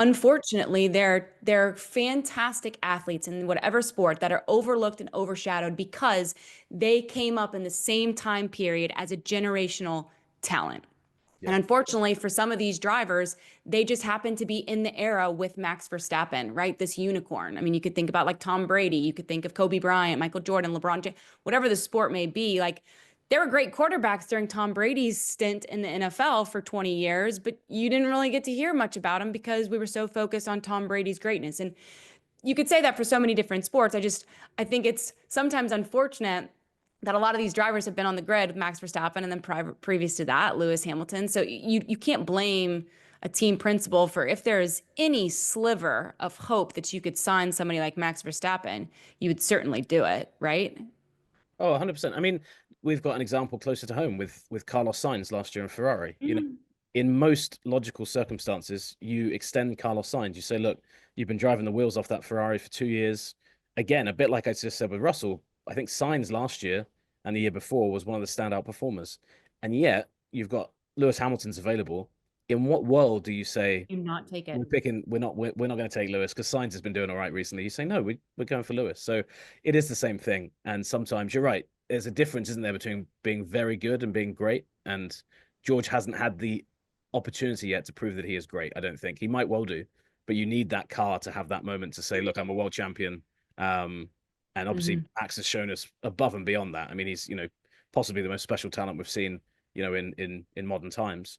Unfortunately, they're fantastic athletes in whatever sport that are overlooked and overshadowed because they came up in the same time period as a generational talent. And Yeah. unfortunately, for some of these drivers, they just happen to be in the era with Max Verstappen, right? This unicorn. I mean, you could think about like Tom Brady, you could think of Kobe Bryant, Michael Jordan, LeBron James, whatever the sport may be. Like, there were great quarterbacks during Tom Brady's stint in the NFL for 20 years, but you didn't really get to hear much about him because we were so focused on Tom Brady's greatness. And you could say that for so many different sports. I think it's sometimes unfortunate that a lot of these drivers have been on the grid with Max Verstappen and then previous to that, Lewis Hamilton. So you can't blame a team principal for if there's any sliver of hope that you could sign somebody like Max Verstappen, you would certainly do it, right? Oh, 100%. I mean, we've got an example closer to home with Carlos Sainz last year in Ferrari. Mhm. In most logical circumstances, you extend Carlos Sainz. You say, look, you've been driving the wheels off that Ferrari for 2 years. Again, a bit like I just said with Russell, I think Sainz last year and the year before was one of the standout performers. And yet you've got Lewis Hamilton's available. In what world do you say Do not take it. we're not going to take Lewis because Sainz has been doing all right recently? You say no, we're going for Lewis. So it is the same thing. And sometimes you're right. There's a difference, isn't there, between being very good and being great. And George hasn't had the opportunity yet to prove that he is great. I don't think he might well do, but you need that car to have that moment to say, "Look, I'm a world champion." And obviously, Mhm. Max has shown us above and beyond that. I mean, he's possibly the most special talent we've seen in modern times.